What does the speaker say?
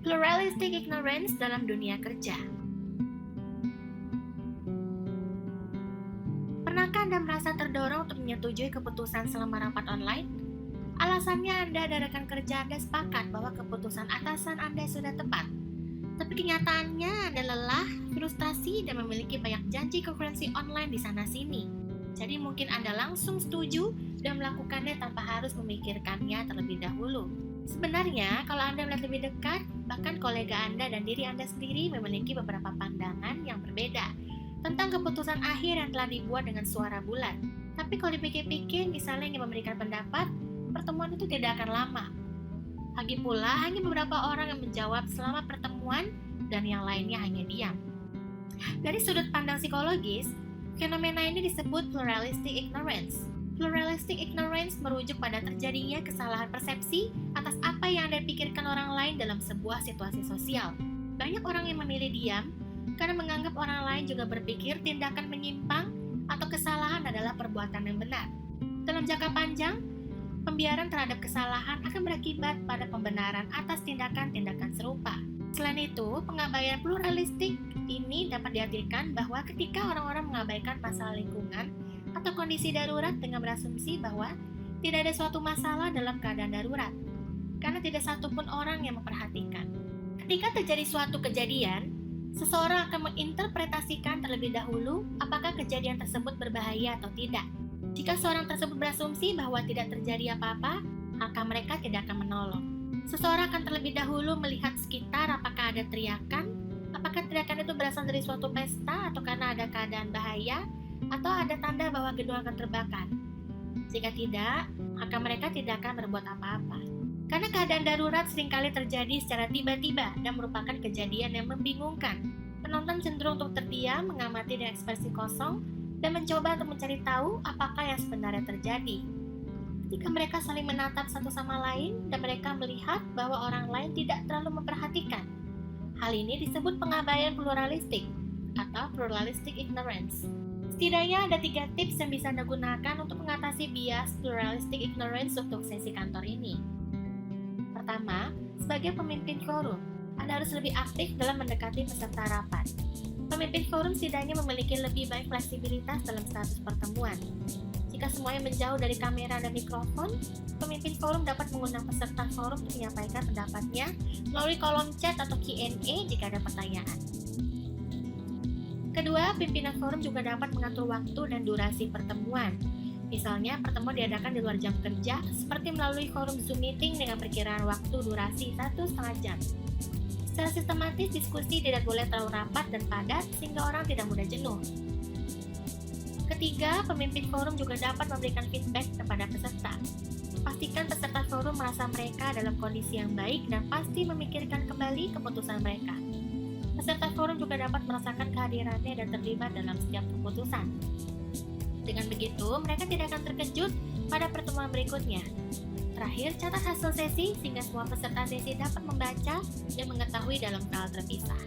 Pluralistic ignorance dalam dunia kerja. Pernahkah Anda merasa terdorong untuk menyetujui keputusan selama rapat online? Alasannya Anda dan rekan kerja Anda sepakat bahwa keputusan atasan Anda sudah tepat. Tapi kenyataannya Anda lelah, frustasi, dan memiliki banyak janji konferensi online di sana-sini. Jadi mungkin Anda langsung setuju dan melakukannya tanpa harus memikirkannya terlebih dahulu. Sebenarnya, kalau Anda melihat lebih dekat, bahkan kolega Anda dan diri Anda sendiri memiliki beberapa pandangan yang berbeda tentang keputusan akhir yang telah dibuat dengan suara bulat. Tapi kalau dipikir-pikir, misalnya ingin memberikan pendapat, pertemuan itu tidak akan lama. Lagi pula, hanya beberapa orang yang menjawab selama pertemuan dan yang lainnya hanya diam. Dari sudut pandang psikologis, fenomena ini disebut pluralistic ignorance. Pluralistic ignorance merujuk pada terjadinya kesalahan persepsi atas apa yang Anda pikirkan orang lain dalam sebuah situasi sosial. Banyak orang yang memilih diam karena menganggap orang lain juga berpikir tindakan menyimpang atau kesalahan adalah perbuatan yang benar. Dalam jangka panjang, pembiaran terhadap kesalahan akan berakibat pada pembenaran atas tindakan-tindakan serupa. Selain itu, pengabaian pluralistik ini dapat diartikan bahwa ketika orang-orang mengabaikan masalah lingkungan atau kondisi darurat dengan berasumsi bahwa tidak ada suatu masalah dalam keadaan darurat, karena tidak satupun orang yang memperhatikan. Ketika terjadi suatu kejadian, seseorang akan menginterpretasikan terlebih dahulu apakah kejadian tersebut berbahaya atau tidak. Jika seorang tersebut berasumsi bahwa tidak terjadi apa-apa, maka mereka tidak akan menolong. Seseorang akan terlebih dahulu melihat sekitar apakah ada teriakan, apakah teriakan itu berasal dari suatu pesta atau karena ada keadaan bahaya, atau ada tanda bahwa gedung akan terbakar. Jika tidak, maka mereka tidak akan berbuat apa-apa. Karena keadaan darurat seringkali terjadi secara tiba-tiba dan merupakan kejadian yang membingungkan. Penonton cenderung untuk terdiam, mengamati dengan ekspresi kosong, dan mencoba untuk mencari tahu apakah yang sebenarnya terjadi. Ketika mereka saling menatap satu sama lain dan mereka melihat bahwa orang lain tidak terlalu memperhatikan. Hal ini disebut pengabaian pluralistik atau pluralistic ignorance. Setidaknya ada 3 tips yang bisa Anda gunakan untuk mengatasi bias pluralistic ignorance untuk sesi kantor ini. Pertama, sebagai pemimpin forum, Anda harus lebih aktif dalam mendekati peserta rapat. Pemimpin forum setidaknya memiliki lebih baik fleksibilitas dalam status pertemuan. Jika semuanya menjauh dari kamera dan mikrofon, pemimpin forum dapat mengundang peserta forum untuk menyampaikan pendapatnya melalui kolom chat atau Q&A jika ada pertanyaan. Kedua, pimpinan forum juga dapat mengatur waktu dan durasi pertemuan. Misalnya, pertemuan diadakan di luar jam kerja, seperti melalui forum Zoom meeting dengan perkiraan waktu durasi 1,5 jam. Secara sistematis, diskusi tidak boleh terlalu rapat dan padat sehingga orang tidak mudah jenuh. Ketiga, pemimpin forum juga dapat memberikan feedback kepada peserta. Pastikan peserta forum merasa mereka dalam kondisi yang baik dan pasti memikirkan kembali keputusan mereka. Peserta forum juga dapat merasakan kehadirannya dan terlibat dalam setiap keputusan. Dengan begitu, mereka tidak akan terkejut pada pertemuan berikutnya. Terakhir, catat hasil sesi sehingga semua peserta sesi dapat membaca dan mengetahui dalam file terpisah.